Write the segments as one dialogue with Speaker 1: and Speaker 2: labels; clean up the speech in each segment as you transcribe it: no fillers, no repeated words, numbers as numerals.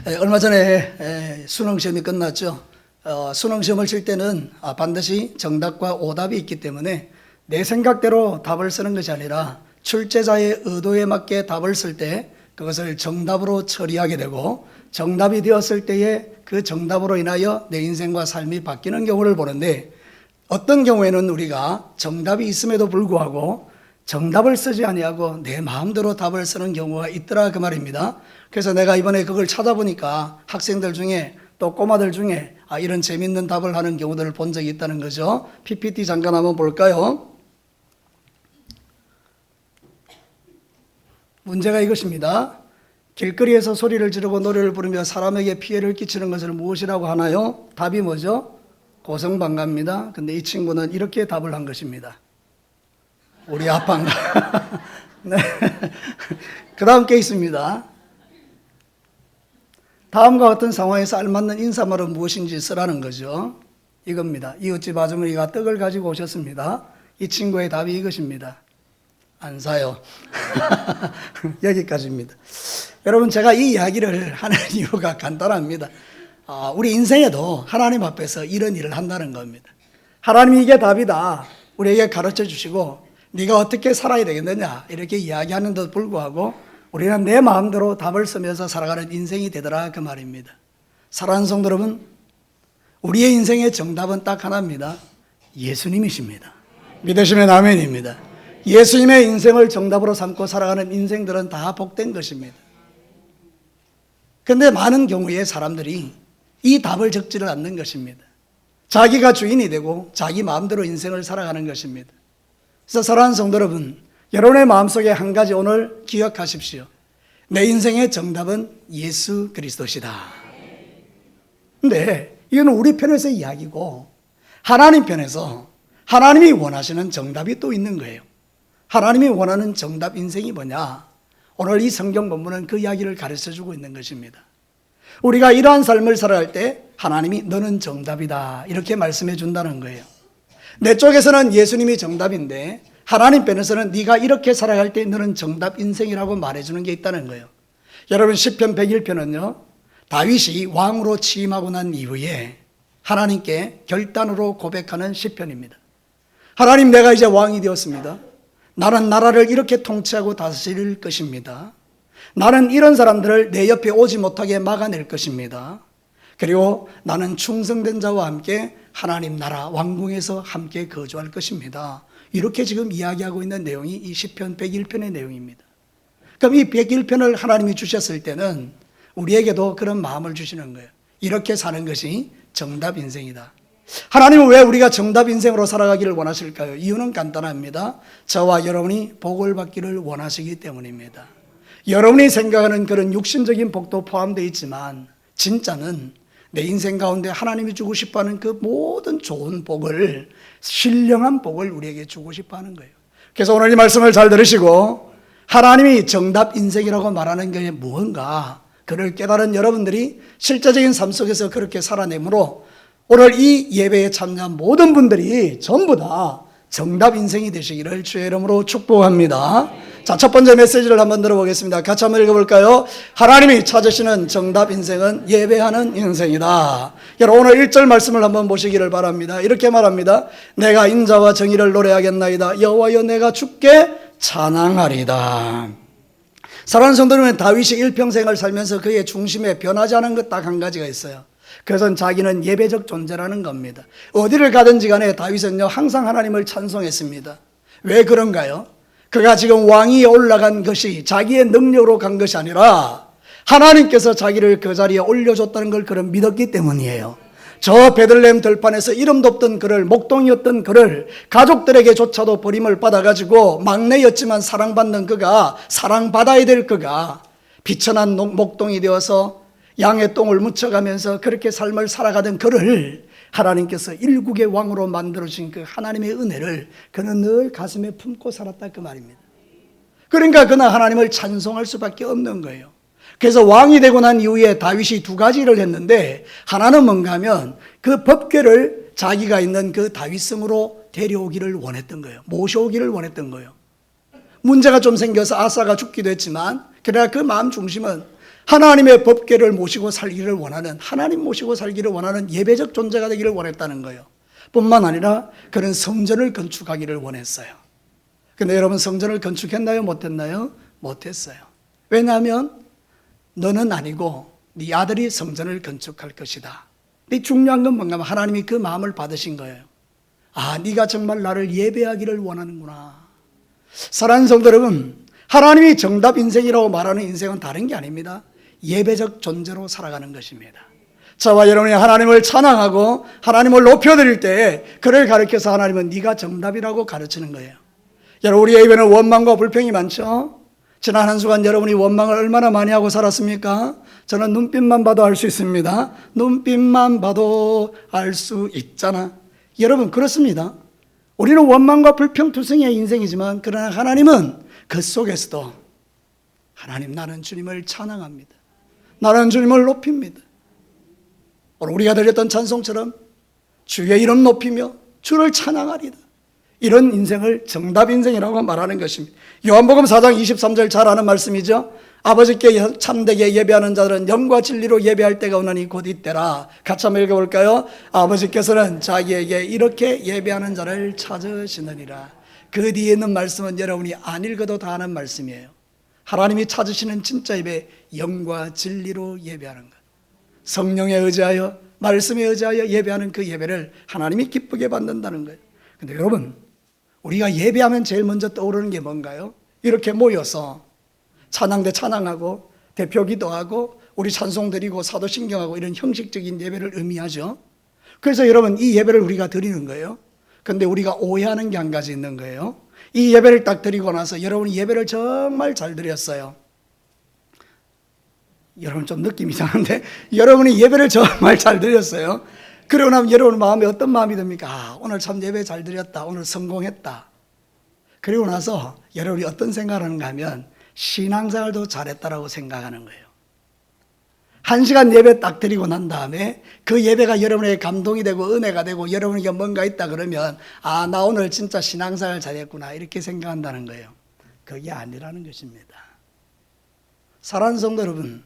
Speaker 1: 얼마 전에 수능 시험이 끝났죠. 수능 시험을 칠 때는 반드시 정답과 오답이 있기 때문에 내 생각대로 답을 쓰는 것이 아니라 출제자의 의도에 맞게 답을 쓸 때 그것을 정답으로 처리하게 되고, 정답이 되었을 때에 그 정답으로 인하여 내 인생과 삶이 바뀌는 경우를 보는데, 어떤 경우에는 우리가 정답이 있음에도 불구하고 정답을 쓰지 아니하고 내 마음대로 답을 쓰는 경우가 있더라, 그 말입니다. 그래서 내가 이번에 그걸 찾아보니까 학생들 중에 또 꼬마들 중에 이런 재밌는 답을 하는 경우들을 본 적이 있다는 거죠. PPT 잠깐 한번 볼까요? 문제가 이것입니다. 길거리에서 소리를 지르고 노래를 부르며 사람에게 피해를 끼치는 것을 무엇이라고 하나요? 답이 뭐죠? 고성방가입니다. 근데 이 친구는 이렇게 답을 한 것입니다. 우리 아빠인가? 네. 그 다음 게 있습니다. 다음과 같은 상황에서 알맞는 인사말은 무엇인지 쓰라는 거죠. 이겁니다. 이웃집 아주머니가 떡을 가지고 오셨습니다. 이 친구의 답이 이것입니다. 안 사요. 여기까지입니다. 여러분, 제가 이 이야기를 하는 이유가 간단합니다. 우리 인생에도 하나님 앞에서 이런 일을 한다는 겁니다. 하나님이 이게 답이다 우리에게 가르쳐 주시고 네가 어떻게 살아야 되겠느냐 이렇게 이야기하는데도 불구하고 우리는 내 마음대로 답을 쓰면서 살아가는 인생이 되더라, 그 말입니다. 사랑하는 성도 여러분, 우리의 인생의 정답은 딱 하나입니다. 예수님이십니다. 믿으시면 아멘입니다. 예수님의 인생을 정답으로 삼고 살아가는 인생들은 다 복된 것입니다. 그런데 많은 경우에 사람들이 이 답을 적지를 않는 것입니다. 자기가 주인이 되고 자기 마음대로 인생을 살아가는 것입니다. 그래서 사랑하는 성도 여러분, 여러분의 마음속에 한 가지 오늘 기억하십시오. 내 인생의 정답은 예수 그리스도시다. 근데 이거는 우리 편에서 이야기고 하나님 편에서 하나님이 원하시는 정답이 또 있는 거예요. 하나님이 원하는 정답 인생이 뭐냐? 오늘 이 성경 본문은 그 이야기를 가르쳐주고 있는 것입니다. 우리가 이러한 삶을 살아갈 때 하나님이 너는 정답이다 이렇게 말씀해 준다는 거예요. 내 쪽에서는 예수님이 정답인데 하나님 편에서는 네가 이렇게 살아갈 때 너는 정답 인생이라고 말해주는 게 있다는 거예요. 여러분, 시편 101편은요 다윗이 왕으로 취임하고 난 이후에 하나님께 결단으로 고백하는 시편입니다. 하나님, 내가 이제 왕이 되었습니다. 나는 나라를 이렇게 통치하고 다스릴 것입니다. 나는 이런 사람들을 내 옆에 오지 못하게 막아낼 것입니다. 그리고 나는 충성된 자와 함께 하나님 나라 왕궁에서 함께 거주할 것입니다. 이렇게 지금 이야기하고 있는 내용이 이 시편 101편의 내용입니다. 그럼 이 101편을 하나님이 주셨을 때는 우리에게도 그런 마음을 주시는 거예요. 이렇게 사는 것이 정답 인생이다. 하나님은 왜 우리가 정답 인생으로 살아가기를 원하실까요? 이유는 간단합니다. 저와 여러분이 복을 받기를 원하시기 때문입니다. 여러분이 생각하는 그런 육신적인 복도 포함되어 있지만 진짜는 내 인생 가운데 하나님이 주고 싶어하는 그 모든 좋은 복을, 신령한 복을 우리에게 주고 싶어하는 거예요. 그래서 오늘 이 말씀을 잘 들으시고 하나님이 정답 인생이라고 말하는 게 무언가 그를 깨달은 여러분들이 실제적인 삶 속에서 그렇게 살아내므로 오늘 이 예배에 참여한 모든 분들이 전부 다 정답 인생이 되시기를 주의 이름으로 축복합니다. 자, 첫 번째 메시지를 한번 들어보겠습니다. 같이 한번 읽어볼까요? 하나님이 찾으시는 정답 인생은 예배하는 인생이다. 여러분, 오늘 1절 말씀을 한번 보시기를 바랍니다. 이렇게 말합니다. 내가 인자와 정의를 노래하겠나이다. 여호와여, 내가 주께 찬양하리다. 사랑하는 성도 여러분, 다윗이 일평생을 살면서 그의 중심에 변하지 않은 것 딱 한 가지가 있어요. 그것은 자기는 예배적 존재라는 겁니다. 어디를 가든지 간에 다윗은요 항상 하나님을 찬송했습니다. 왜 그런가요? 그가 지금 왕위에 올라간 것이 자기의 능력으로 간 것이 아니라 하나님께서 자기를 그 자리에 올려줬다는 걸 그는 믿었기 때문이에요. 저 베들레헴 들판에서 이름도 없던 그를, 목동이었던 그를 가족들에게조차도 버림을 받아가지고 막내였지만 사랑받는 그가, 사랑받아야 될 그가 비천한 목동이 되어서 양의 똥을 묻혀가면서 그렇게 삶을 살아가던 그를 하나님께서 일국의 왕으로 만들어주신 그 하나님의 은혜를 그는 늘 가슴에 품고 살았다, 그 말입니다. 그러니까 그는 하나님을 찬송할 수밖에 없는 거예요. 그래서 왕이 되고 난 이후에 다윗이 두 가지 일을 했는데, 하나는 뭔가 하면 그 법궤를 자기가 있는 그 다윗성으로 데려오기를 원했던 거예요. 모셔오기를 원했던 거예요. 문제가 좀 생겨서 아사가 죽기도 했지만, 그러나 그 마음 중심은 하나님의 법궤를 모시고 살기를 원하는, 하나님 모시고 살기를 원하는 예배적 존재가 되기를 원했다는 거예요. 뿐만 아니라 그는 성전을 건축하기를 원했어요. 근데 여러분, 성전을 건축했나요? 못했나요? 못했어요. 왜냐하면 너는 아니고 네 아들이 성전을 건축할 것이다. 근데 중요한 건 뭔가 하면 하나님이 그 마음을 받으신 거예요. 아, 네가 정말 나를 예배하기를 원하는구나. 사랑하는 성도 여러분, 하나님이 정답 인생이라고 말하는 인생은 다른 게 아닙니다. 예배적 존재로 살아가는 것입니다. 저와 여러분이 하나님을 찬양하고 하나님을 높여드릴 때 그를 가르쳐서 하나님은 네가 정답이라고 가르치는 거예요. 여러분, 우리 예배는 원망과 불평이 많죠? 지난 한 주간 여러분이 원망을 얼마나 많이 하고 살았습니까? 저는 눈빛만 봐도 알 수 있습니다. 눈빛만 봐도 알 수 있잖아. 여러분, 그렇습니다. 우리는 원망과 불평투성이의 인생이지만, 그러나 하나님은 그 속에서도 하나님, 나는 주님을 찬양합니다. 나는 주님을 높입니다. 오늘 우리가 드렸던 찬송처럼 주의 이름 높이며 주를 찬양하리다. 이런 인생을 정답 인생이라고 말하는 것입니다. 요한복음 4장 23절 잘 아는 말씀이죠. 아버지께 참되게 예배하는 자들은 영과 진리로 예배할 때가 오나니 곧 이때라. 같이 한번 읽어볼까요? 아버지께서는 자기에게 이렇게 예배하는 자를 찾으시느니라. 그 뒤에 있는 말씀은 여러분이 안 읽어도 다 아는 말씀이에요. 하나님이 찾으시는 진짜 예배, 영과 진리로 예배하는 것, 성령에 의지하여 말씀에 의지하여 예배하는 그 예배를 하나님이 기쁘게 받는다는 거예요. 근데 여러분, 우리가 예배하면 제일 먼저 떠오르는 게 뭔가요? 이렇게 모여서 찬양대 찬양하고 대표 기도하고 우리 찬송 드리고 사도신경하고 이런 형식적인 예배를 의미하죠. 그래서 여러분, 이 예배를 우리가 드리는 거예요. 근데 우리가 오해하는 게 한 가지 있는 거예요. 이 예배를 딱 드리고 나서 여러분이 예배를 정말 잘 드렸어요. 여러분, 좀 느낌이 이상한데, 여러분이 예배를 정말 잘 드렸어요. 그러고 나면 여러분 마음에 어떤 마음이 듭니까? 아, 오늘 참 예배 잘 드렸다. 오늘 성공했다. 그리고 나서 여러분이 어떤 생각을 하는가 하면 신앙생활도 잘했다라고 생각하는 거예요. 1시간 예배 딱 드리고 난 다음에 그 예배가 여러분에게 감동이 되고 은혜가 되고 여러분에게 뭔가 있다 그러면, 아, 나 오늘 진짜 신앙생활 잘했구나, 이렇게 생각한다는 거예요. 그게 아니라는 것입니다. 사랑하는 성도 여러분,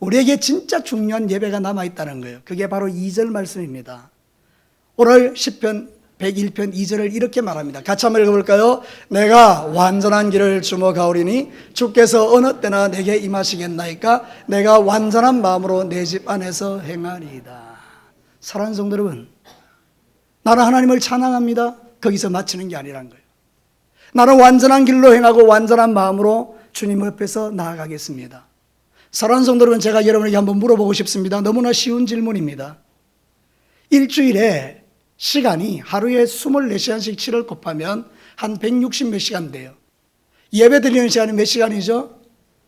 Speaker 1: 우리에게 진짜 중요한 예배가 남아있다는 거예요. 그게 바로 2절 말씀입니다. 오늘 시편 101편 2절을 이렇게 말합니다. 같이 한번 읽어볼까요? 내가 완전한 길을 주목하오리니 주께서 어느 때나 내게 임하시겠나이까? 내가 완전한 마음으로 내 집 안에서 행하리이다. 사랑하는 성도 여러분, 나는 하나님을 찬양합니다. 거기서 마치는 게 아니란 거예요. 나는 완전한 길로 행하고 완전한 마음으로 주님 옆에서 나아가겠습니다. 사랑하는 성도 여러분, 제가 여러분에게 한번 물어보고 싶습니다. 너무나 쉬운 질문입니다. 일주일에 시간이 하루에 24시간씩 7을 곱하면 한 160 몇 시간 돼요. 예배 드리는 시간이 몇 시간이죠?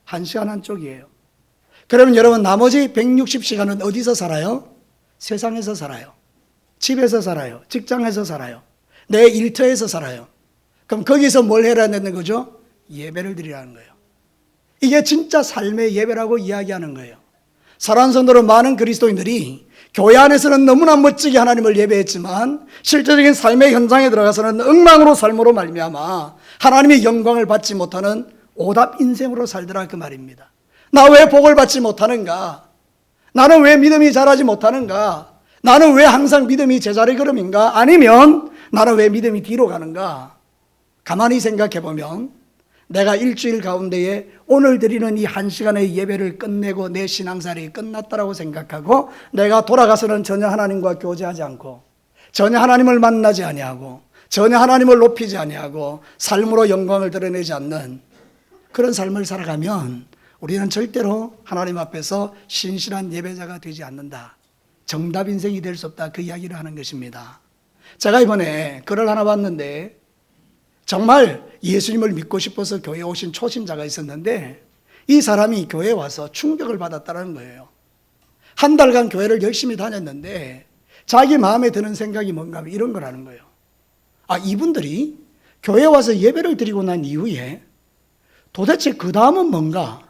Speaker 1: 1시간 한쪽이에요. 그러면 여러분, 나머지 160시간은 어디서 살아요? 세상에서 살아요. 집에서 살아요. 직장에서 살아요. 내 일터에서 살아요. 그럼 거기서 뭘 해야 되는 거죠? 예배를 드리라는 거예요. 이게 진짜 삶의 예배라고 이야기하는 거예요. 사랑하는 성도는 많은 그리스도인들이 교회 안에서는 너무나 멋지게 하나님을 예배했지만 실제적인 삶의 현장에 들어가서는 엉망으로 삶으로 말미암아 하나님의 영광을 받지 못하는 오답 인생으로 살더라, 그 말입니다. 나 왜 복을 받지 못하는가? 나는 왜 믿음이 자라지 못하는가? 나는 왜 항상 믿음이 제자리 걸음인가? 아니면 나는 왜 믿음이 뒤로 가는가? 가만히 생각해 보면 내가 일주일 가운데에 오늘 드리는 이 1시간의 예배를 끝내고 내 신앙생활이 끝났다라고 생각하고 내가 돌아가서는 전혀 하나님과 교제하지 않고 전혀 하나님을 만나지 아니하고 전혀 하나님을 높이지 아니하고 삶으로 영광을 드러내지 않는 그런 삶을 살아가면 우리는 절대로 하나님 앞에서 신실한 예배자가 되지 않는다. 정답 인생이 될 수 없다. 그 이야기를 하는 것입니다. 제가 이번에 글을 하나 봤는데 정말 예수님을 믿고 싶어서 교회에 오신 초신자가 있었는데 이 사람이 교회에 와서 충격을 받았다는 거예요. 한 달간 교회를 열심히 다녔는데 자기 마음에 드는 생각이 뭔가 하면 이런 거라는 거예요. 아, 이분들이 교회에 와서 예배를 드리고 난 이후에 도대체 그 다음은 뭔가?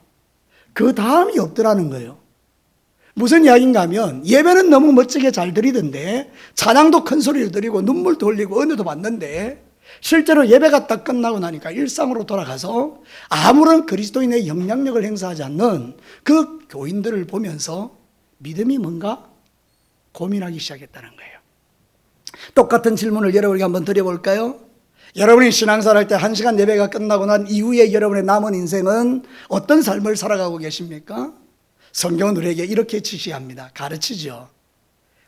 Speaker 1: 그 다음이 없더라는 거예요. 무슨 이야기인가 하면 예배는 너무 멋지게 잘 드리던데 찬양도 큰 소리를 드리고 눈물도 흘리고 은혜도 받는데 실제로 예배가 딱 끝나고 나니까 일상으로 돌아가서 아무런 그리스도인의 영향력을 행사하지 않는 그 교인들을 보면서 믿음이 뭔가 고민하기 시작했다는 거예요. 똑같은 질문을 여러분에게 한번 드려볼까요? 여러분이 신앙생활 할 때 1시간 예배가 끝나고 난 이후에 여러분의 남은 인생은 어떤 삶을 살아가고 계십니까? 성경은 우리에게 이렇게 지시합니다. 가르치죠.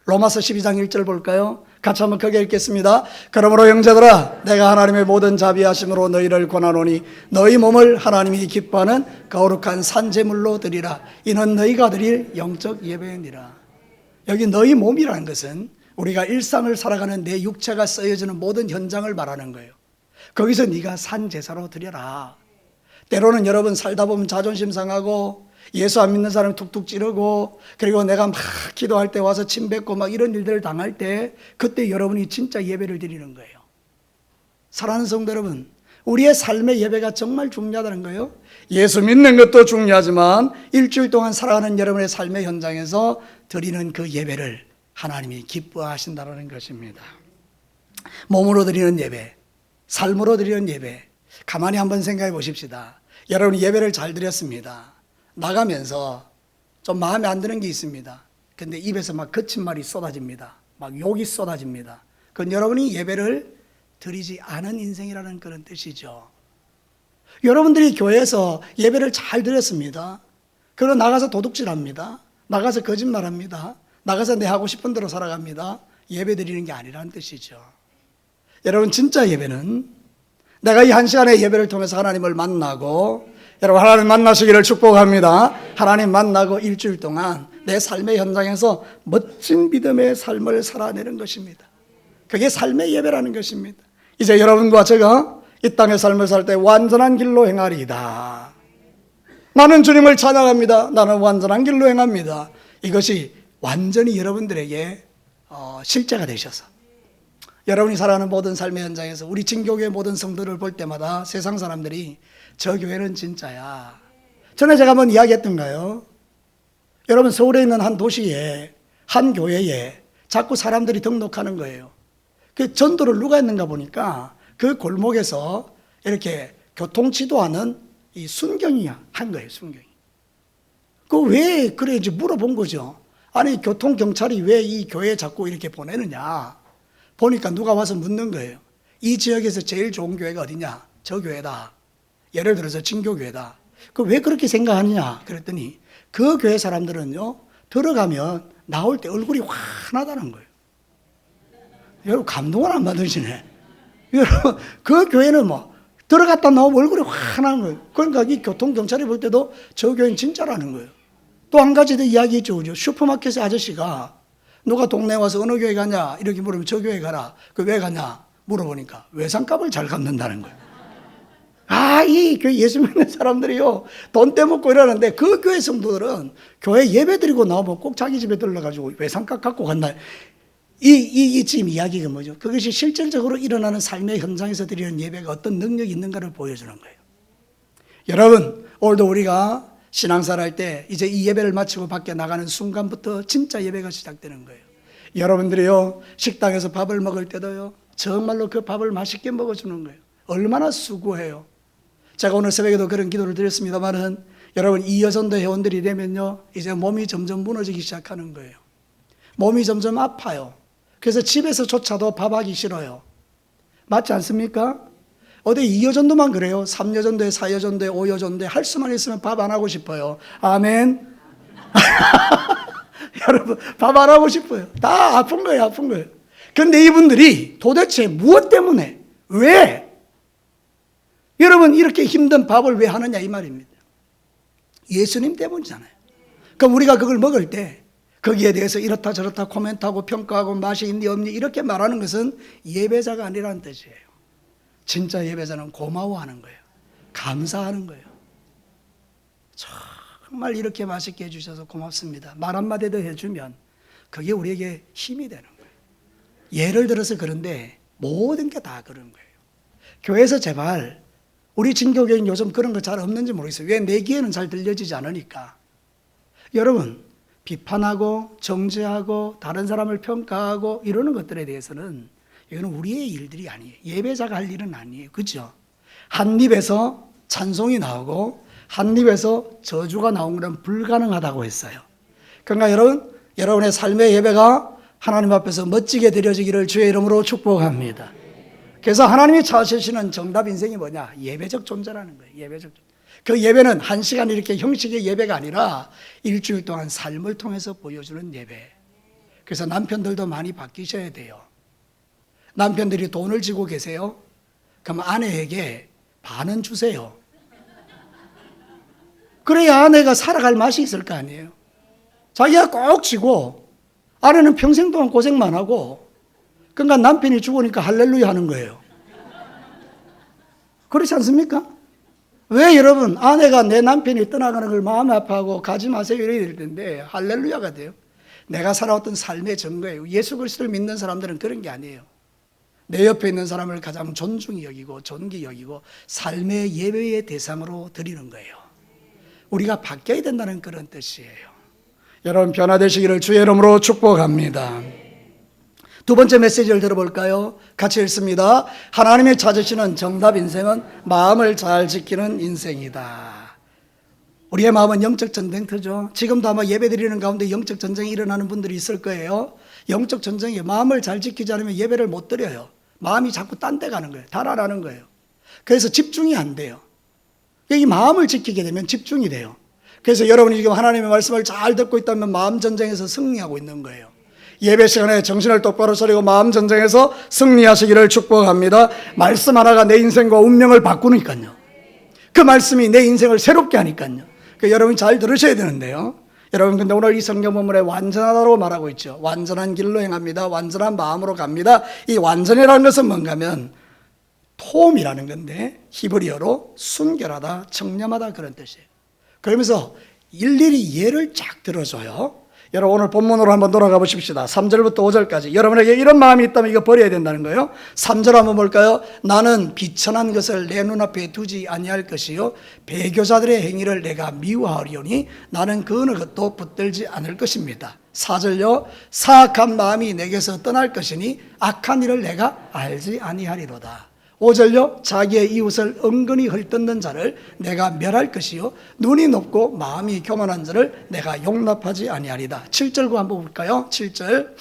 Speaker 1: 로마서 12장 1절 볼까요? 같이 한번 크게 읽겠습니다. 그러므로 형제들아, 내가 하나님의 모든 자비하심으로 너희를 권하노니 너희 몸을 하나님이 기뻐하는 거룩한 산제물로 드리라. 이는 너희가 드릴 영적 예배니라. 여기 너희 몸이라는 것은 우리가 일상을 살아가는 내 육체가 쓰여지는 모든 현장을 말하는 거예요. 거기서 네가 산제사로 드려라. 때로는 여러분 살다 보면 자존심 상하고 예수 안 믿는 사람이 툭툭 찌르고, 그리고 내가 막 기도할 때 와서 침 뱉고 막 이런 일들을 당할 때, 그때 여러분이 진짜 예배를 드리는 거예요. 사랑하는 성도 여러분, 우리의 삶의 예배가 정말 중요하다는 거예요. 예수 믿는 것도 중요하지만 일주일 동안 살아가는 여러분의 삶의 현장에서 드리는 그 예배를 하나님이 기뻐하신다는 것입니다. 몸으로 드리는 예배, 삶으로 드리는 예배, 가만히 한번 생각해 보십시다. 여러분이 예배를 잘 드렸습니다. 나가면서 좀 마음에 안 드는 게 있습니다. 근데 입에서 막 거친 말이 쏟아집니다. 막 욕이 쏟아집니다. 그건 여러분이 예배를 드리지 않은 인생이라는 그런 뜻이죠. 여러분들이 교회에서 예배를 잘 드렸습니다. 그러고 나가서 도둑질합니다. 나가서 거짓말합니다. 나가서 내 하고 싶은 대로 살아갑니다. 예배 드리는 게 아니라는 뜻이죠. 여러분, 진짜 예배는 내가 이 1시간의 예배를 통해서 하나님을 만나고, 여러분 하나님 만나시기를 축복합니다. 하나님 만나고 일주일 동안 내 삶의 현장에서 멋진 믿음의 삶을 살아내는 것입니다. 그게 삶의 예배라는 것입니다. 이제 여러분과 제가 이 땅의 삶을 살 때 완전한 길로 행하리이다. 나는 주님을 찬양합니다. 나는 완전한 길로 행합니다. 이것이 완전히 여러분들에게 실제가 되셔서 여러분이 살아가는 모든 삶의 현장에서 우리 진교교의 모든 성도를 볼 때마다 세상 사람들이 저 교회는 진짜야. 전에 제가 한번 이야기했던가요? 여러분, 서울에 있는 한 도시에 한 교회에 자꾸 사람들이 등록하는 거예요. 그 전도를 누가 했는가 보니까 그 골목에서 이렇게 교통지도하는 이 순경이 한 거예요. 순경이. 그 왜 그래야지 물어본 거죠. 아니, 교통경찰이 왜 이 교회에 자꾸 이렇게 보내느냐. 보니까 누가 와서 묻는 거예요. 이 지역에서 제일 좋은 교회가 어디냐? 저 교회다. 예를 들어서 진교교회다. 그 왜 그렇게 생각하느냐? 그랬더니 그 교회 사람들은요, 들어가면 나올 때 얼굴이 환하다는 거예요. 여러분, 감동을 안 받으시네. 여러분, 그 교회는 뭐 들어갔다 나오면 얼굴이 환한 거예요. 그러니까 이 교통경찰이 볼 때도 저 교회는 진짜라는 거예요. 또 한 가지 더 이야기했죠. 슈퍼마켓의 아저씨가 누가 동네에 와서 어느 교회 가냐 이렇게 물으면 저 교회 가라. 그 왜 가냐 물어보니까 외상값을 잘 갚는다는 거예요. 아, 이 교회 예수 믿는 사람들이요, 돈 떼먹고 이러는데 그 교회 성도들은 교회 예배 드리고 나오면 꼭 자기 집에 들러가지고 외상값 갖고 간다. 이 지금 이야기가 뭐죠? 그것이 실질적으로 일어나는 삶의 현장에서 드리는 예배가 어떤 능력이 있는가를 보여주는 거예요. 여러분, 오늘도 우리가 신앙생활 할 때 이제 이 예배를 마치고 밖에 나가는 순간부터 진짜 예배가 시작되는 거예요. 여러분들이요, 식당에서 밥을 먹을 때도요, 정말로 그 밥을 맛있게 먹어주는 거예요. 얼마나 수고해요. 제가 오늘 새벽에도 그런 기도를 드렸습니다만은, 여러분, 이 여전도 회원들이 되면요, 이제 몸이 점점 무너지기 시작하는 거예요. 몸이 점점 아파요. 그래서 집에서조차도 밥하기 싫어요. 맞지 않습니까? 어디 2여전도만 그래요. 3여전도에 4여전도에 5여전도에 할 수만 있으면 밥 안 하고 싶어요. 아멘. 여러분, 밥 안 하고 싶어요. 다 아픈 거예요. 아픈 거예요. 그런데 이분들이 도대체 무엇 때문에, 왜 여러분 이렇게 힘든 밥을 왜 하느냐 이 말입니다. 예수님 때문이잖아요. 그럼 우리가 그걸 먹을 때 거기에 대해서 이렇다 저렇다 코멘트하고 평가하고 맛이 있니 없니 이렇게 말하는 것은 예배자가 아니라는 뜻이에요. 진짜 예배자는 고마워하는 거예요. 감사하는 거예요. 정말 이렇게 맛있게 해주셔서 고맙습니다. 말 한마디 더 해주면 그게 우리에게 힘이 되는 거예요. 예를 들어서 그런데 모든 게 다 그런 거예요. 교회에서 제발, 우리 진교교회는 요즘 그런 거 잘 없는지 모르겠어요. 왜 내 귀에는 잘 들려지지 않으니까. 여러분, 비판하고 정죄하고 다른 사람을 평가하고 이러는 것들에 대해서는 이거는 우리의 일들이 아니에요. 예배자가 할 일은 아니에요. 그렇죠? 한 입에서 찬송이 나오고 한 입에서 저주가 나오는 건 불가능하다고 했어요. 그러니까 여러분의 삶의 예배가 하나님 앞에서 멋지게 드려지기를 주의 이름으로 축복합니다. 그래서 하나님이 찾으시는 정답 인생이 뭐냐? 예배적 존재라는 거예요. 예배적 존재. 그 예배는 한 시간 이렇게 형식의 예배가 아니라 일주일 동안 삶을 통해서 보여주는 예배. 그래서 남편들도 많이 바뀌셔야 돼요. 남편들이 돈을 쥐고 계세요? 그럼 아내에게 반은 주세요. 그래야 아내가 살아갈 맛이 있을 거 아니에요. 자기가 꼭 쥐고 아내는 평생 동안 고생만 하고, 그러니까 남편이 죽으니까 할렐루야 하는 거예요. 그렇지 않습니까? 왜 여러분 아내가 내 남편이 떠나가는 걸 마음 아파하고 가지 마세요 이래야 될 텐데 할렐루야가 돼요? 내가 살아왔던 삶의 증거예요. 예수 그리스도를 믿는 사람들은 그런 게 아니에요. 내 옆에 있는 사람을 가장 존중히 여기고 존귀 여기고 삶의 예배의 대상으로 드리는 거예요. 우리가 바뀌어야 된다는 그런 뜻이에요. 여러분 변화되시기를 주의 이름으로 축복합니다. 두 번째 메시지를 들어볼까요? 같이 읽습니다. 하나님이 찾으시는 정답 인생은 마음을 잘 지키는 인생이다. 우리의 마음은 영적 전쟁터죠. 지금도 아마 예배드리는 가운데 영적 전쟁이 일어나는 분들이 있을 거예요. 영적 전쟁이 마음을 잘 지키지 않으면 예배를 못 드려요. 마음이 자꾸 딴 데 가는 거예요. 달아나는 거예요. 그래서 집중이 안 돼요. 이 마음을 지키게 되면 집중이 돼요. 그래서 여러분이 지금 하나님의 말씀을 잘 듣고 있다면 마음 전쟁에서 승리하고 있는 거예요. 예배 시간에 정신을 똑바로 차리고 마음 전쟁에서 승리하시기를 축복합니다. 말씀 하나가 내 인생과 운명을 바꾸니까요. 그 말씀이 내 인생을 새롭게 하니까요. 여러분이 잘 들으셔야 되는데요. 여러분 근데 오늘 이 성경 본문에 완전하다고 말하고 있죠. 완전한 길로 행합니다. 완전한 마음으로 갑니다. 이 완전이라는 것은 뭔가 하면 톰이라는 건데 히브리어로 순결하다, 청렴하다 그런 뜻이에요. 그러면서 일일이 예를 쫙 들어줘요. 여러분 오늘 본문으로 한번 돌아가 보십시다. 3절부터 5절까지 여러분에게 이런 마음이 있다면 이거 버려야 된다는 거예요. 3절 한번 볼까요? 나는 비천한 것을 내 눈앞에 두지 아니할 것이요 배교자들의 행위를 내가 미워하리오니 나는 그 어느 것도 붙들지 않을 것입니다. 4절요 사악한 마음이 내게서 떠날 것이니 악한 일을 내가 알지 아니하리로다. 5절요 자기의 이웃을 은근히 헐뜯는 자를 내가 멸할 것이요 눈이 높고 마음이 교만한 자를 내가 용납하지 아니하리다. 7절과 한번 볼까요? 7절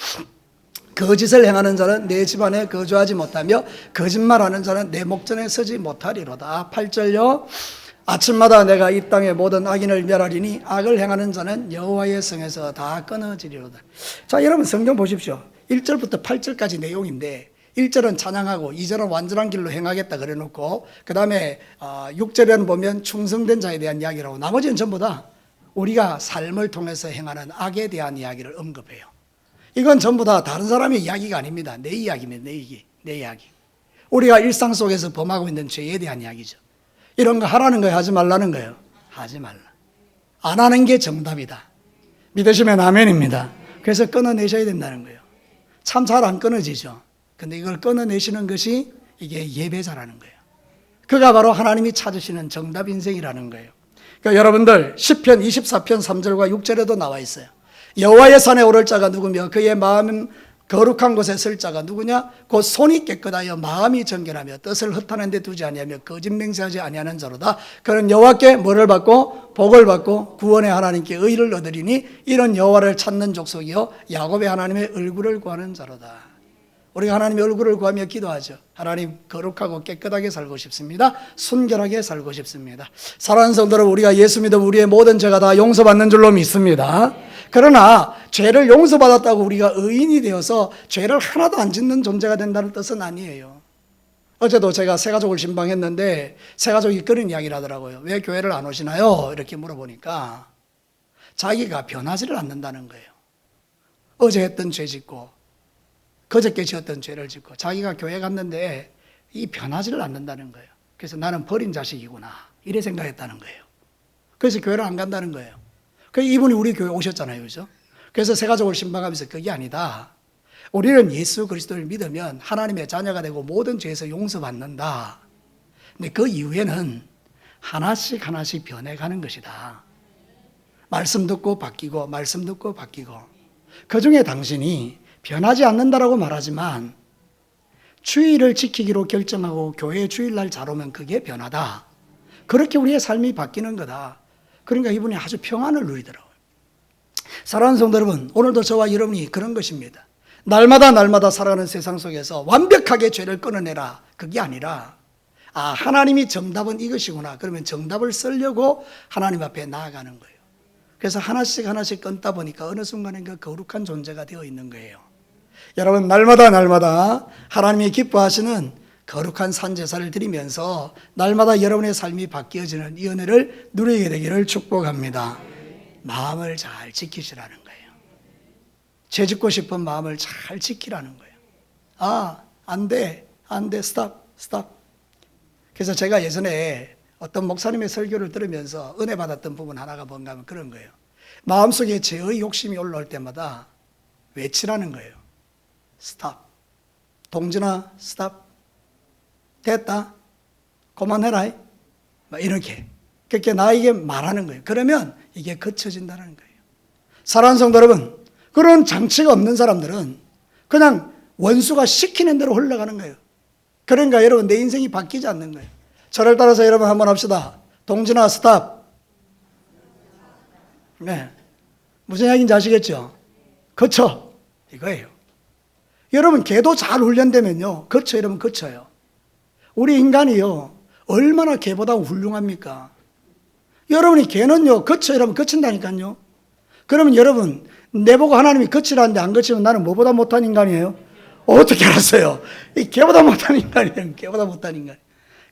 Speaker 1: 거짓을 행하는 자는 내 집안에 거주하지 못하며 거짓말하는 자는 내 목전에 서지 못하리로다. 8절요 아침마다 내가 이 땅의 모든 악인을 멸하리니 악을 행하는 자는 여호와의 성에서 다 끊어지리로다. 자 여러분 성경 보십시오. 1절부터 8절까지 내용인데 1절은 찬양하고 2절은 완전한 길로 행하겠다 그래 놓고 그 다음에 6절에는 보면 충성된 자에 대한 이야기라고 나머지는 전부 다 우리가 삶을 통해서 행하는 악에 대한 이야기를 언급해요. 이건 전부 다 다른 사람의 이야기가 아닙니다. 내 이야기입니다. 내 이야기. 우리가 일상 속에서 범하고 있는 죄에 대한 이야기죠. 이런 거 하라는 거예요? 하지 말라는 거예요? 하지 말라. 안 하는 게 정답이다. 믿으시면 아멘입니다. 그래서 끊어내셔야 된다는 거예요. 참 잘 안 끊어지죠. 근데 이걸 끊어내시는 것이 이게 예배자라는 거예요. 그가 바로 하나님이 찾으시는 정답 인생이라는 거예요. 그러니까 여러분들 시편 24편 3절과 6절에도 나와 있어요. 여호와의 산에 오를 자가 누구며 그의 마음 거룩한 곳에 설 자가 누구냐? 곧 손이 깨끗하여 마음이 정결하며 뜻을 헛하는 데 두지 아니하며 거짓 맹세하지 아니하는 자로다. 그는 여호와께 뭐를 받고 복을 받고 구원의 하나님께 의를 얻으리니 이런 여호와를 찾는 족속이요 야곱의 하나님의 얼굴을 구하는 자로다. 우리가 하나님의 얼굴을 구하며 기도하죠. 하나님 거룩하고 깨끗하게 살고 싶습니다. 순결하게 살고 싶습니다. 사랑하는 성도들 우리가 예수 믿으면 우리의 모든 죄가 다 용서받는 줄로 믿습니다. 그러나 죄를 용서받았다고 우리가 의인이 되어서 죄를 하나도 안 짓는 존재가 된다는 뜻은 아니에요. 어제도 제가 새가족을 신방했는데 새가족이 그런 이야기를 하더라고요. 왜 교회를 안 오시나요? 이렇게 물어보니까 자기가 변하지를 않는다는 거예요. 어제 했던 죄 짓고 그저께 지었던 죄를 짓고 자기가 교회 갔는데 이 변하지를 않는다는 거예요. 그래서 나는 버린 자식이구나 이래 생각했다는 거예요. 그래서 교회를 안 간다는 거예요. 그래서 이분이 우리 교회 오셨잖아요. 그죠? 그래서 새가족을 신방하면서 그게 아니다. 우리는 예수 그리스도를 믿으면 하나님의 자녀가 되고 모든 죄에서 용서받는다. 근데 그 이후에는 하나씩 하나씩 변해가는 것이다. 말씀 듣고 바뀌고 말씀 듣고 바뀌고 그중에 당신이 변하지 않는다라고 말하지만 주일을 지키기로 결정하고 교회 주일날 잘 오면 그게 변화다. 그렇게 우리의 삶이 바뀌는 거다. 그러니까 이분이 아주 평안을 누리더라고요. 사랑하는 성도 여러분, 오늘도 저와 여러분이 그런 것입니다. 날마다 살아가는 세상 속에서 완벽하게 죄를 끊어내라, 그게 아니라 하나님이 정답은 이것이구나. 그러면 정답을 쓰려고 하나님 앞에 나아가는 거예요. 그래서 하나씩 끊다 보니까 어느 순간에 그 거룩한 존재가 되어 있는 거예요. 여러분, 날마다 하나님이 기뻐하시는 거룩한 산제사를 드리면서 날마다 여러분의 삶이 바뀌어지는 이 은혜를 누리게 되기를 축복합니다. 마음을 잘 지키시라는 거예요. 죄 짓고 싶은 마음을 잘 지키라는 거예요. 안 돼, 스탑. 그래서 제가 예전에 어떤 목사님의 설교를 들으면서 은혜 받았던 부분 하나가 뭔가 하면 그런 거예요. 마음속에 죄의 욕심이 올라올 때마다 외치라는 거예요. 스탑. 동진아, 스탑. 됐다. 그만해라. 이렇게. 그렇게 나에게 말하는 거예요. 그러면 이게 그쳐진다는 거예요. 사랑하는 성도 여러분, 그런 장치가 없는 사람들은 그냥 원수가 시키는 대로 흘러가는 거예요. 그러니까 여러분, 내 인생이 바뀌지 않는 거예요. 저를 따라서 여러분 한번 합시다. 동진아, 스탑. 네. 무슨 이야기인지 아시겠죠? 그쳐. 이거예요. 여러분, 개도 잘 훈련되면요, 여러분, 그쳐요. 우리 인간이요, 얼마나 개보다 훌륭합니까? 여러분이 개는요, 여러분, 그친다니까요. 그러면 여러분, 내보고 하나님이 그치라는데 안 그치면 나는 뭐보다 못한 인간이에요? 어떻게 알았어요? 이 개보다 못한 인간이에요. 개보다 못한 인간.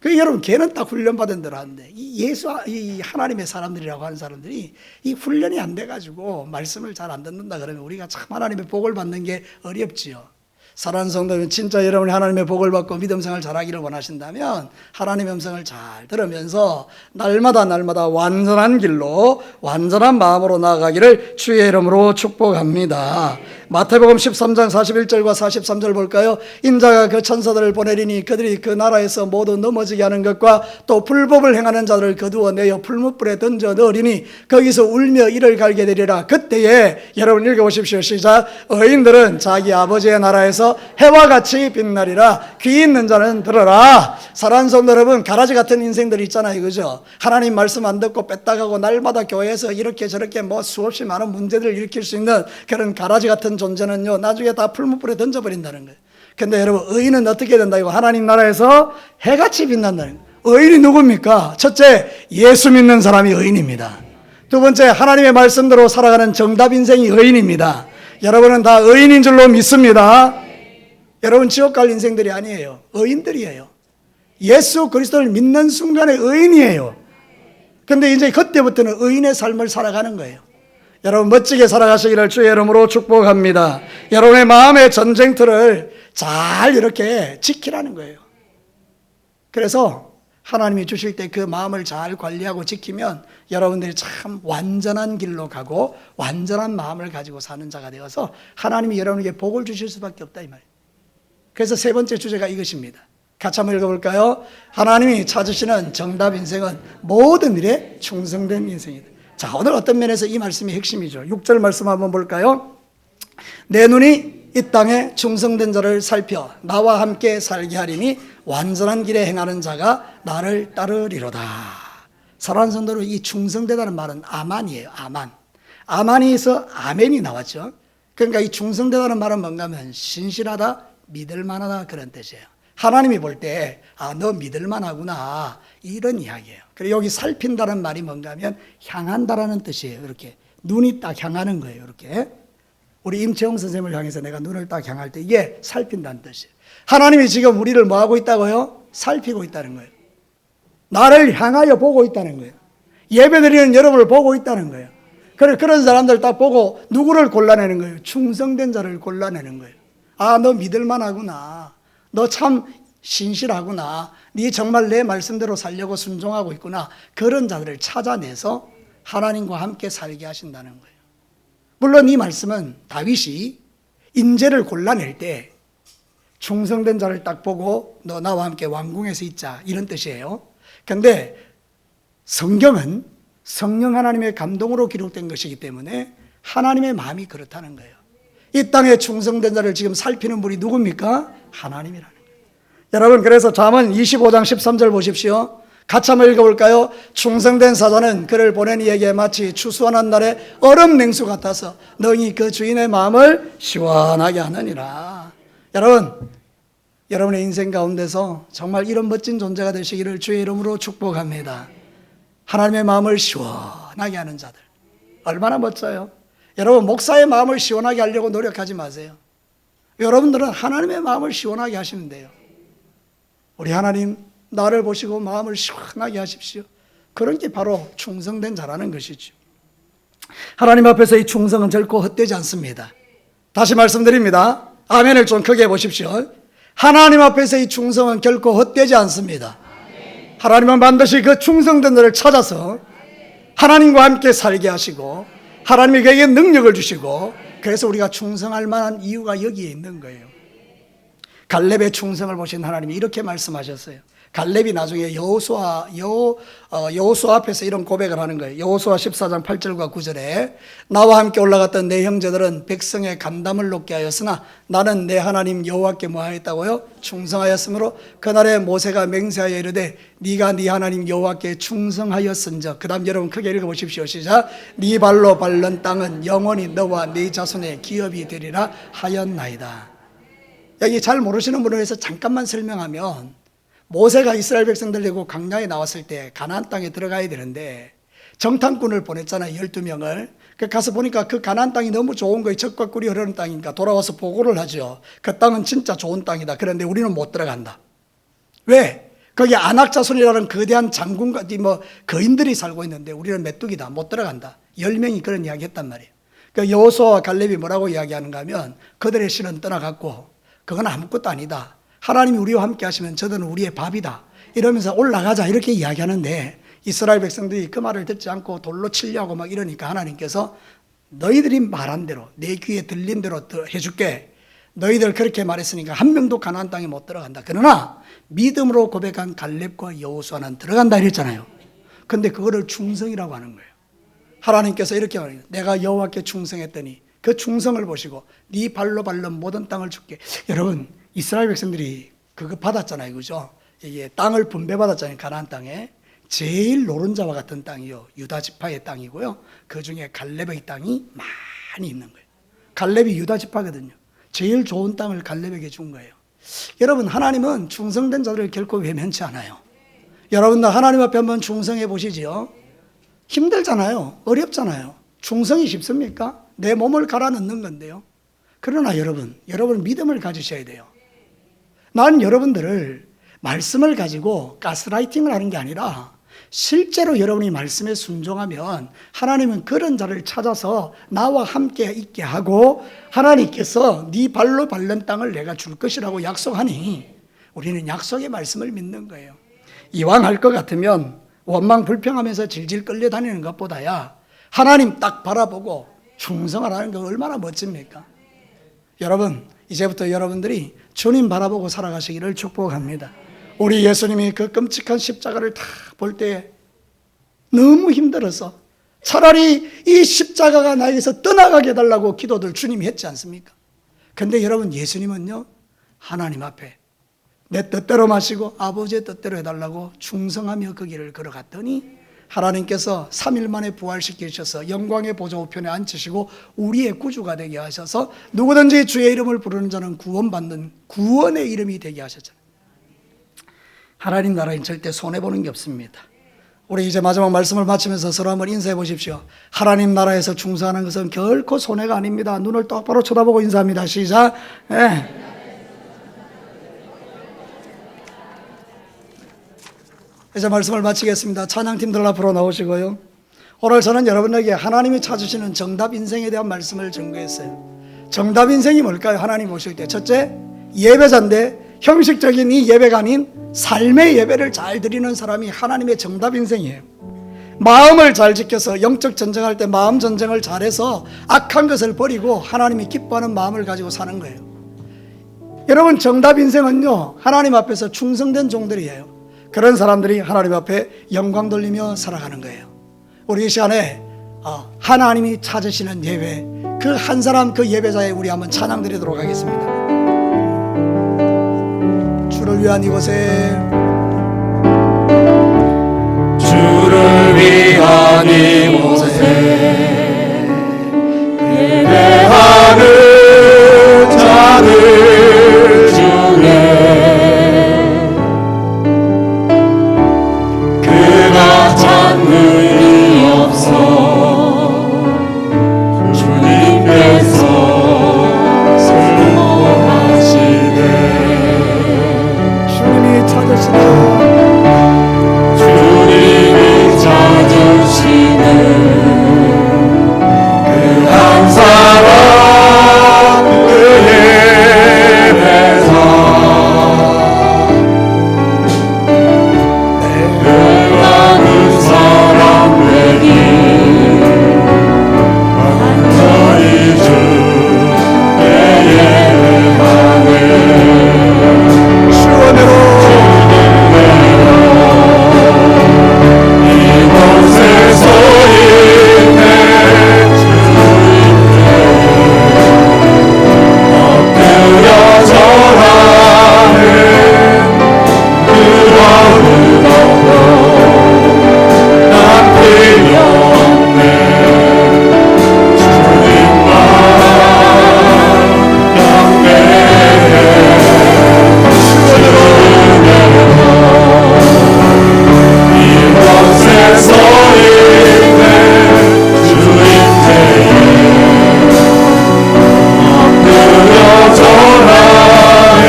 Speaker 1: 여러분, 개는 딱 훈련받은 대로 하는데, 이 하나님의 사람들이라고 하는 사람들이 이 훈련이 안 돼가지고 말씀을 잘 안 듣는다 그러면 우리가 참 하나님의 복을 받는 게 어렵지요. 사랑하는 성도는 진짜 여러분이 하나님의 복을 받고 믿음 생활 잘하기를 원하신다면 하나님의 음성을 잘 들으면서 날마다 완전한 길로 완전한 마음으로 나아가기를 주의 이름으로 축복합니다. 마태복음 13장 41절과 43절 볼까요? 인자가 그 천사들을 보내리니 그들이 그 나라에서 모두 넘어지게 하는 것과 또 불법을 행하는 자들을 거두어 내어 풀무불에 던져 넣으리니 거기서 울며 이를 갈게 되리라. 그때에 여러분 읽어보십시오. 시작. 의인들은 자기 아버지의 나라에서 해와 같이 빛나리라. 귀 있는 자는 들어라. 사랑하는 성도 여러분, 가라지 같은 인생들이 있잖아요, 그죠? 하나님 말씀 안 듣고 뺐다가고 날마다 교회에서 이렇게 저렇게 수없이 많은 문제들을 일으킬 수 있는 그런 가라지 같은 존재는요, 나중에 다 풀무불에 던져버린다는 거예요. 근데 여러분, 의인은 어떻게 된다? 이거 하나님 나라에서 해같이 빛난다는 거예요. 의인이 누굽니까? 첫째, 예수 믿는 사람이 의인입니다. 두 번째, 하나님의 말씀대로 살아가는 정답 인생이 의인입니다. 여러분은 다 의인인 줄로 믿습니다. 여러분, 지옥 갈 인생들이 아니에요. 의인들이에요. 예수 그리스도를 믿는 순간에 의인이에요. 근데 이제 그때부터는 의인의 삶을 살아가는 거예요. 여러분, 멋지게 살아가시기를 주의 이름으로 축복합니다. 여러분의 마음의 전쟁터를 잘 이렇게 지키라는 거예요. 그래서 하나님이 주실 때 그 마음을 잘 관리하고 지키면 여러분들이 참 완전한 길로 가고 완전한 마음을 가지고 사는 자가 되어서 하나님이 여러분에게 복을 주실 수밖에 없다, 이 말이에요. 그래서 세 번째 주제가 이것입니다. 같이 한번 읽어볼까요? 하나님이 찾으시는 정답 인생은 모든 일에 충성된 인생이다. 자, 오늘 어떤 면에서 이 말씀이 핵심이죠. 6절 말씀 한번 볼까요? 내 눈이 이 땅에 충성된 자를 살펴 나와 함께 살게 하리니 완전한 길에 행하는 자가 나를 따르리로다. 사랑하는 성도로, 이 충성되다는 말은 아만이에요. 아만이에서 아멘이 나왔죠. 그러니까 이 충성되다는 말은 뭔가 하면 신실하다, 믿을만하다, 그런 뜻이에요. 하나님이 볼 때 너 믿을만하구나, 이런 이야기예요. 그리고 여기 살핀다는 말이 뭔가 하면 향한다라는 뜻이에요. 이렇게 눈이 딱 향하는 거예요. 이렇게 우리 임채영 선생님을 향해서 내가 눈을 딱 향할 때 이게 살핀다는 뜻이에요. 하나님이 지금 우리를 뭐 하고 있다고요? 살피고 있다는 거예요. 나를 향하여 보고 있다는 거예요. 예배드리는 여러분을 보고 있다는 거예요. 그런 사람들 딱 보고 누구를 골라내는 거예요? 충성된 자를 골라내는 거예요. 너 믿을만하구나, 너 참 신실하구나, 네 정말 내 말씀대로 살려고 순종하고 있구나, 그런 자들을 찾아내서 하나님과 함께 살게 하신다는 거예요. 물론 이 말씀은 다윗이 인재를 골라낼 때 충성된 자를 딱 보고 너 나와 함께 왕궁에서 있자, 이런 뜻이에요. 그런데 성경은 성령 하나님의 감동으로 기록된 것이기 때문에 하나님의 마음이 그렇다는 거예요. 이 땅에 충성된 자를 지금 살피는 분이 누굽니까? 하나님이라는 거예요. 여러분, 그래서 잠언 25장 13절 보십시오. 같이 한번 읽어볼까요? 충성된 사자는 그를 보낸 이에게 마치 추수하는 날에 얼음 냉수 같아서 능히 그 주인의 마음을 시원하게 하느니라. 여러분, 여러분의 인생 가운데서 정말 이런 멋진 존재가 되시기를 주의 이름으로 축복합니다. 하나님의 마음을 시원하게 하는 자들, 얼마나 멋져요. 여러분, 목사의 마음을 시원하게 하려고 노력하지 마세요. 여러분들은 하나님의 마음을 시원하게 하시면 돼요. 우리 하나님, 나를 보시고 마음을 시원하게 하십시오. 그런 게 바로 충성된 자라는 것이죠. 하나님 앞에서 이 충성은 결코 헛되지 않습니다. 다시 말씀드립니다. 아멘을 좀 크게 해보십시오. 하나님 앞에서 이 충성은 결코 헛되지 않습니다. 하나님은 반드시 그 충성된 자를 찾아서 하나님과 함께 살게 하시고 하나님이 그에게 능력을 주시고, 그래서 우리가 충성할 만한 이유가 여기에 있는 거예요. 갈렙의 충성을 보신 하나님이 이렇게 말씀하셨어요. 갈렙이 나중에 여호수아 앞에서 이런 고백을 하는 거예요. 여호수아 14장 8절과 9절에 나와 함께 올라갔던 내 형제들은 백성의 간담을 높게 하였으나 나는 내 하나님 여호와께 뭐하였다고요? 충성하였으므로 그날에 모세가 맹세하여 이르되 네가 네 하나님 여호와께 충성하였은즉, 그 다음 여러분 크게 읽어보십시오. 시작. 네 발로 밟는 땅은 영원히 너와 네 자손의 기업이 되리라 하였나이다. 여기 잘 모르시는 분을 위해서 잠깐만 설명하면, 모세가 이스라엘 백성들 데리고 광야에 나왔을 때 가나안 땅에 들어가야 되는데 정탐꾼을 보냈잖아요. 12명을. 가서 보니까 그 가나안 땅이 너무 좋은 거예요. 젖과 꿀이 흐르는 땅이니까 돌아와서 보고를 하죠. 그 땅은 진짜 좋은 땅이다. 그런데 우리는 못 들어간다. 왜? 거기 아낙 자손이라는 거대한 장군과 거인들이 살고 있는데 우리는 메뚜기다. 못 들어간다. 10명이 그런 이야기 했단 말이에요. 그 여호수아와 갈렙이 뭐라고 이야기하는가 하면, 그들의 신은 떠나갔고 그건 아무것도 아니다. 하나님이 우리와 함께 하시면 저들은 우리의 밥이다. 이러면서 올라가자 이렇게 이야기하는데, 이스라엘 백성들이 그 말을 듣지 않고 돌로 치려고 막 이러니까 하나님께서 너희들이 말한 대로, 내 귀에 들린 대로 해줄게. 너희들 그렇게 말했으니까 한 명도 가나안 땅에 못 들어간다. 그러나 믿음으로 고백한 갈렙과 여호수아는 들어간다 이랬잖아요. 근데 그거를 충성이라고 하는 거예요. 하나님께서 이렇게 말해요. 내가 여호와께 충성했더니 그 충성을 보시고 네 발로 밟는 모든 땅을 줄게. 여러분, 이스라엘 백성들이 그거 받았잖아요. 그죠? 이게 땅을 분배받았잖아요. 가나안 땅에. 제일 노른자와 같은 땅이요, 유다 지파의 땅이고요. 그 중에 갈렙의 땅이 많이 있는 거예요. 갈렙이 유다 지파거든요. 제일 좋은 땅을 갈렙에게 준 거예요. 여러분, 하나님은 충성된 자들을 결코 외면치 않아요. 여러분들 하나님 앞에 한번 충성해 보시지요. 힘들잖아요. 어렵잖아요. 충성이 쉽습니까? 내 몸을 갈아 넣는 건데요. 그러나 여러분 믿음을 가지셔야 돼요. 난 여러분들을 말씀을 가지고 가스라이팅을 하는 게 아니라, 실제로 여러분이 말씀에 순종하면 하나님은 그런 자를 찾아서 나와 함께 있게 하고, 하나님께서 네 발로 밟는 땅을 내가 줄 것이라고 약속하니 우리는 약속의 말씀을 믿는 거예요. 이왕 할 것 같으면 원망 불평하면서 질질 끌려다니는 것보다야 하나님 딱 바라보고 충성하라는 거 얼마나 멋집니까? 여러분, 이제부터 여러분들이 주님 바라보고 살아가시기를 축복합니다. 우리 예수님이 그 끔찍한 십자가를 다 볼 때 너무 힘들어서 차라리 이 십자가가 나에게서 떠나가게 해달라고 기도들 주님이 했지 않습니까? 근데 여러분, 예수님은요, 하나님 앞에 내 뜻대로 마시고 아버지의 뜻대로 해달라고 충성하며 그 길을 걸어갔더니 하나님께서 3일 만에 부활시키셔서 영광의 보좌 우편에 앉히시고 우리의 구주가 되게 하셔서 누구든지 주의 이름을 부르는 자는 구원받는 구원의 이름이 되게 하셨잖아요. 하나님 나라는 절대 손해보는 게 없습니다. 우리 이제 마지막 말씀을 마치면서 서로 한번 인사해 보십시오. 하나님 나라에서 충성하는 것은 결코 손해가 아닙니다. 눈을 똑바로 쳐다보고 인사합니다. 시작. 네. 이제 말씀을 마치겠습니다. 찬양팀들 앞으로 나오시고요. 오늘 저는 여러분에게 하나님이 찾으시는 정답 인생에 대한 말씀을 전거했어요. 정답 인생이 뭘까요? 하나님 오실 때 첫째, 예배자인데 형식적인 이 예배가 아닌 삶의 예배를 잘 드리는 사람이 하나님의 정답 인생이에요. 마음을 잘 지켜서 영적 전쟁할 때 마음 전쟁을 잘해서 악한 것을 버리고 하나님이 기뻐하는 마음을 가지고 사는 거예요. 여러분, 정답 인생은요, 하나님 앞에서 충성된 종들이에요. 그런 사람들이 하나님 앞에 영광 돌리며 살아가는 거예요. 우리 이 시간에 하나님이 찾으시는 예배, 그 한 사람 그 예배자에 우리 한번 찬양 드리도록 하겠습니다. 주를 주를 위한 이곳에
Speaker 2: 주를 위한 이곳에 예배하는 자들 중에 그가 찾는 이 없어 주님께서 승복하시네.
Speaker 1: 주님이 찾으시네.
Speaker 2: 주님이 찾으시는 그 한 사람 그 예배에서 그가는 사람 되기 완전히 주의 예배하네.
Speaker 1: 주원으로
Speaker 2: 이곳에서 있네 주인께 엎드려 절하는 그와 무겁고 난 필요 없네. 주님만 경배해. 이곳에서 있네 주인께에 엎드려 절하네.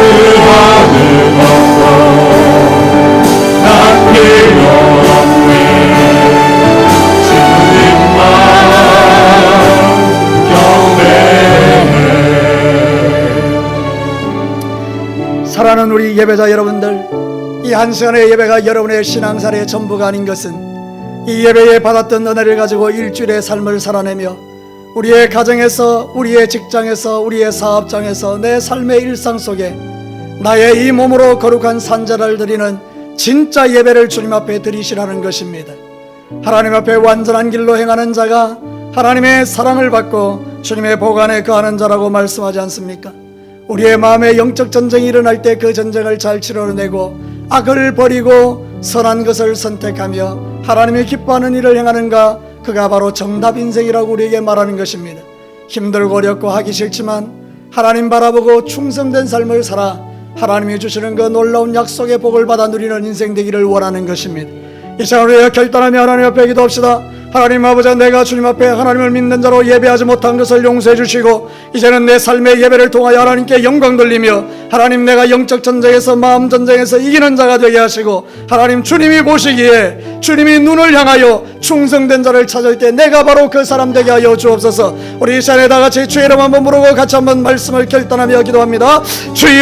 Speaker 2: 그와 무겁고 난 필요 없네. 주님만 경배해.
Speaker 1: 사랑하는 우리 예배자 여러분들, 이 한 시간의 예배가 여러분의 신앙생활의 전부가 아닌 것은 이 예배에 받았던 은혜를 가지고 일주일의 삶을 살아내며 우리의 가정에서, 우리의 직장에서, 우리의 사업장에서, 내 삶의 일상 속에 나의 이 몸으로 거룩한 산자를 드리는 진짜 예배를 주님 앞에 드리시라는 것입니다. 하나님 앞에 완전한 길로 행하는 자가 하나님의 사랑을 받고 주님의 복 안에 거하는 자라고 말씀하지 않습니까? 우리의 마음에 영적 전쟁이 일어날 때 그 전쟁을 잘 치러내고 악을 버리고 선한 것을 선택하며 하나님이 기뻐하는 일을 행하는가, 그가 바로 정답 인생이라고 우리에게 말하는 것입니다. 힘들고 어렵고 하기 싫지만 하나님 바라보고 충성된 삶을 살아 하나님이 주시는 그 놀라운 약속의 복을 받아 누리는 인생 되기를 원하는 것입니다. 이 시간 우리가 결단하며 하나님 앞에 기도합시다. 하나님 아버지, 내가 주님 앞에 하나님을 믿는 자로 예배하지 못한 것을 용서해 주시고 이제는 내 삶의 예배를 통하여 하나님께 영광 돌리며 하나님, 내가 영적 전쟁에서, 마음 전쟁에서 이기는 자가 되게 하시고 하나님, 주님이 보시기에 주님이 눈을 향하여 충성된 자를 찾을 때 내가 바로 그 사람 되게 하여 주옵소서. 우리 이 시간에 다 같이 주의 이름 한번 부르고 같이 한번 말씀을 결단하며 기도합니다. 주여